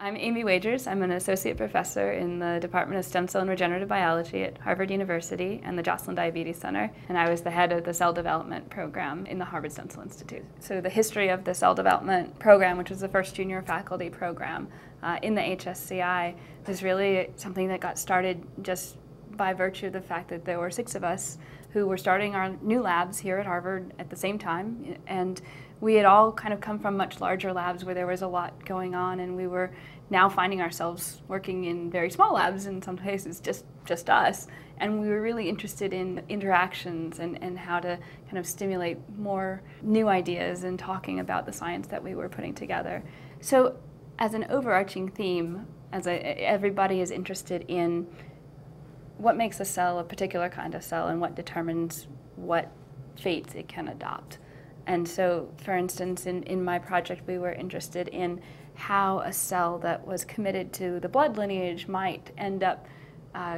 I'm Amy Wagers. I'm an associate professor in the Department of Stem Cell and Regenerative Biology at Harvard University and the Joslin Diabetes Center, and I was the head of the Cell Development Program in the Harvard Stem Cell Institute. So the history of the Cell Development Program, which was the first junior faculty program in the HSCI, was really something that got started just by virtue of the fact that there were 6 of us who were starting our new labs here at Harvard at the same time, and we had all kind of come from much larger labs where there was a lot going on, and we were now finding ourselves working in very small labs, in some cases just us, and we were really interested in interactions and how to kind of stimulate more new ideas and talking about the science that we were putting together. So as an overarching theme, everybody is interested in what makes a cell a particular kind of cell and what determines what fates it can adopt. And so, for instance, in my project, we were interested in how a cell that was committed to the blood lineage might end up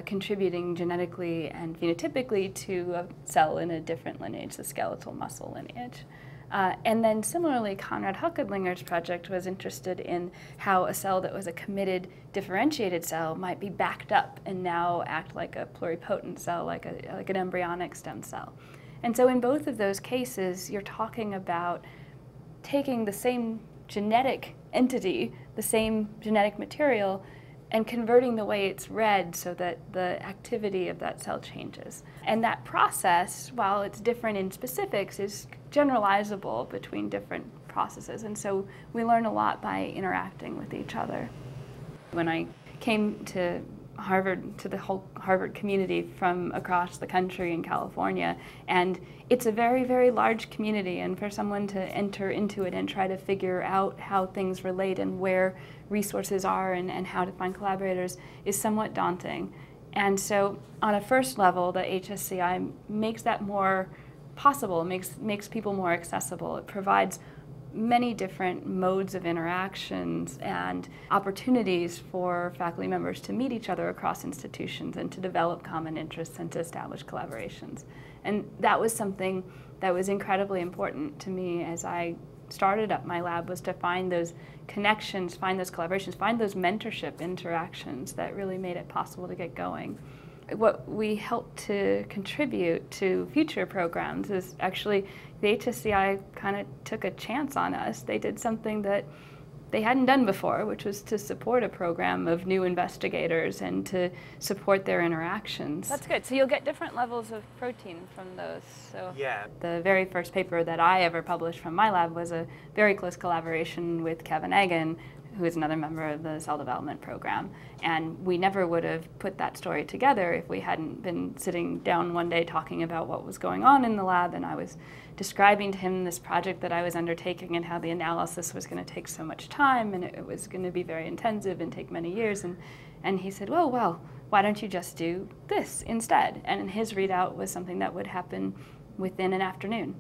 contributing genetically and phenotypically to a cell in a different lineage, the skeletal muscle lineage. And then similarly, Konrad Huckadlinger's project was interested in how a cell that was a committed differentiated cell might be backed up and now act like a pluripotent cell, like an embryonic stem cell. And so in both of those cases, you're talking about taking the same genetic entity, the same genetic material, and converting the way it's read so that the activity of that cell changes. And that process, while it's different in specifics, is generalizable between different processes. And so we learn a lot by interacting with each other. When I came to Harvard, to the whole Harvard community from across the country in California, and it's a very, very large community, and for someone to enter into it and try to figure out how things relate and where resources are and how to find collaborators is somewhat daunting. And so on a first level, the HSCI makes that more possible, makes people more accessible. It provides many different modes of interactions and opportunities for faculty members to meet each other across institutions and to develop common interests and to establish collaborations. And that was something that was incredibly important to me as I started up my lab, was to find those connections, find those collaborations, find those mentorship interactions that really made it possible to get going. What we help to contribute to future programs is actually the HSCI kind of took a chance on us. They did something that they hadn't done before, which was to support a program of new investigators and to support their interactions. That's good. So you'll get different levels of protein from those. So yeah. The very first paper that I ever published from my lab was a very close collaboration with Kevin Egan, who is another member of the Cell Development Program. And we never would have put that story together if we hadn't been sitting down one day talking about what was going on in the lab, and I was describing to him this project that I was undertaking and how the analysis was going to take so much time and it was going to be very intensive and take many years. And he said, well, why don't you just do this instead? And his readout was something that would happen within an afternoon.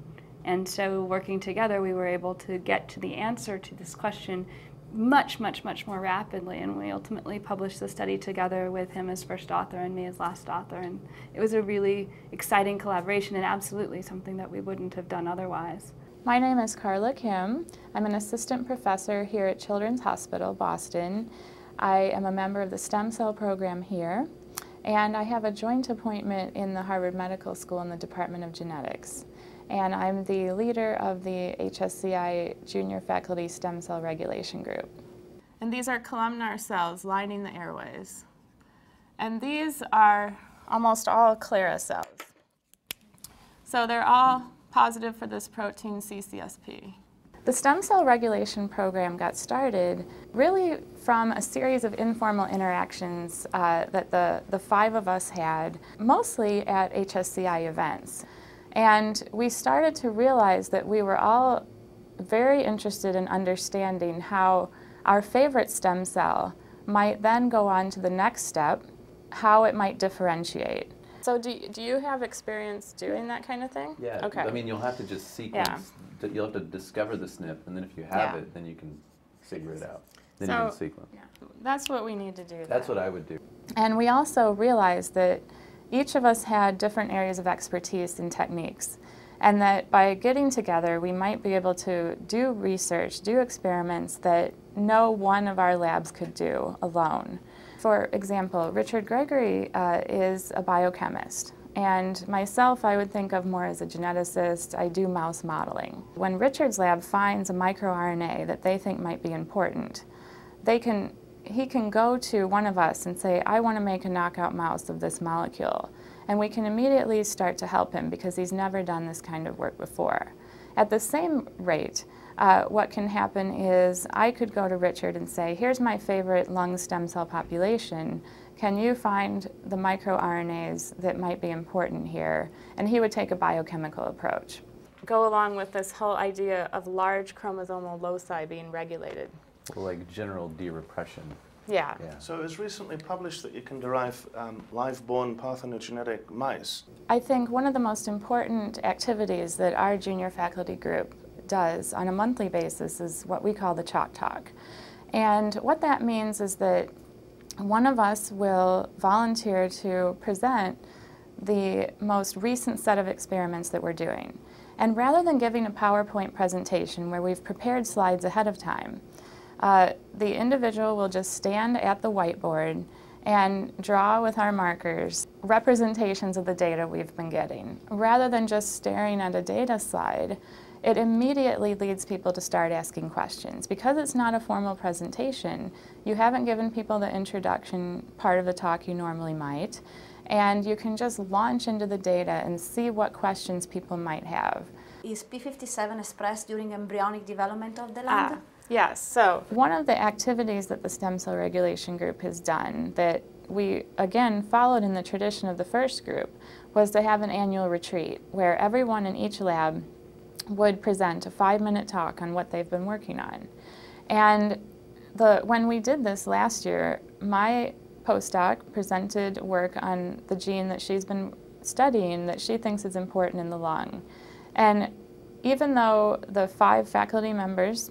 And so working together, we were able to get to the answer to this question much more rapidly, and we ultimately published the study together with him as first author and me as last author, and it was a really exciting collaboration and absolutely something that we wouldn't have done otherwise. My name is Carla Kim. I'm an assistant professor here at Children's Hospital, Boston. I am a member of the stem cell program here, and I have a joint appointment in the Harvard Medical School in the Department of Genetics. And I'm the leader of the HSCI Junior Faculty Stem Cell Regulation Group. And these are columnar cells lining the airways. And these are almost all Clara cells. So they're all positive for this protein CCSP. The stem cell regulation program got started really from a series of informal interactions that the 5 of us had, mostly at HSCI events. And we started to realize that we were all very interested in understanding how our favorite stem cell might then go on to the next step, how it might differentiate. So do you have experience doing that kind of thing? Yeah, okay. I mean, you'll have to just sequence, you'll have to discover the SNP, and then if you have it, then you can figure it out. Then you can sequence. Yeah. That's what we need to do. That's what I would do. And we also realized that each of us had different areas of expertise and techniques, and that by getting together we might be able to do research, do experiments that no one of our labs could do alone. For example, Richard Gregory is a biochemist, and myself I would think of more as a geneticist. I do mouse modeling. When Richard's lab finds a microRNA that they think might be important, he can go to one of us and say, I want to make a knockout mouse of this molecule. And we can immediately start to help him because he's never done this kind of work before. At the same rate, what can happen is I could go to Richard and say, here's my favorite lung stem cell population. Can you find the microRNAs that might be important here? And he would take a biochemical approach. Go along with this whole idea of large chromosomal loci being regulated. Well, like general de-repression. Yeah. So it was recently published that you can derive live-born parthenogenetic mice. I think one of the most important activities that our junior faculty group does on a monthly basis is what we call the Chalk Talk. And what that means is that one of us will volunteer to present the most recent set of experiments that we're doing. And rather than giving a PowerPoint presentation where we've prepared slides ahead of time, the individual will just stand at the whiteboard and draw with our markers representations of the data we've been getting. Rather than just staring at a data slide, it immediately leads people to start asking questions. Because it's not a formal presentation, you haven't given people the introduction part of the talk you normally might, and you can just launch into the data and see what questions people might have. Is P57 expressed during embryonic development of the lung? Yes, so one of the activities that the Stem Cell Regulation Group has done that we, again, followed in the tradition of the first group was to have an annual retreat where everyone in each lab would present a 5-minute talk on what they've been working on. And when we did this last year, my postdoc presented work on the gene that she's been studying that she thinks is important in the lung. And even though the 5 faculty members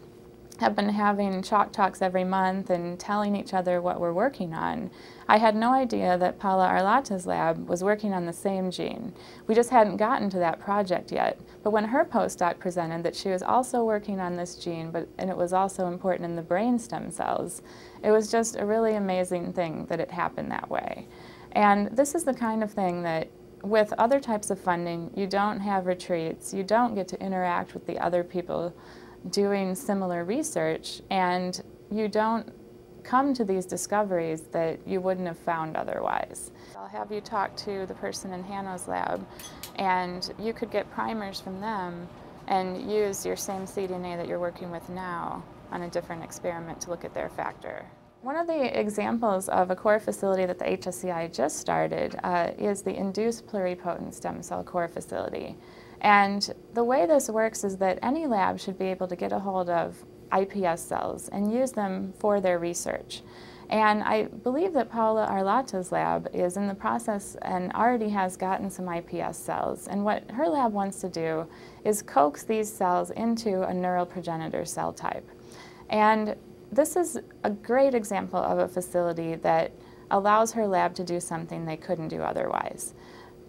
have been having chalk talks every month and telling each other what we're working on, I had no idea that Paula Arlata's lab was working on the same gene. We just hadn't gotten to that project yet. But when her postdoc presented that she was also working on this gene, and it was also important in the brain stem cells, it was just a really amazing thing that it happened that way. And this is the kind of thing that with other types of funding, you don't have retreats, you don't get to interact with the other people doing similar research, and you don't come to these discoveries that you wouldn't have found otherwise. I'll have you talk to the person in Hannah's lab, and you could get primers from them and use your same cDNA that you're working with now on a different experiment to look at their factor. One of the examples of a core facility that the HSCI just started is the Induced Pluripotent Stem Cell Core Facility. And the way this works is that any lab should be able to get a hold of iPS cells and use them for their research. And I believe that Paula Arlata's lab is in the process and already has gotten some iPS cells. And what her lab wants to do is coax these cells into a neural progenitor cell type. And this is a great example of a facility that allows her lab to do something they couldn't do otherwise.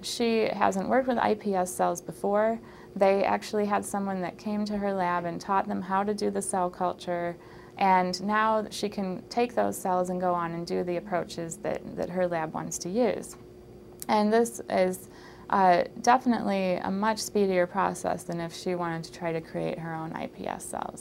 She hasn't worked with iPS cells before. They actually had someone that came to her lab and taught them how to do the cell culture, and now she can take those cells and go on and do the approaches that her lab wants to use. And this is definitely a much speedier process than if she wanted to try to create her own iPS cells.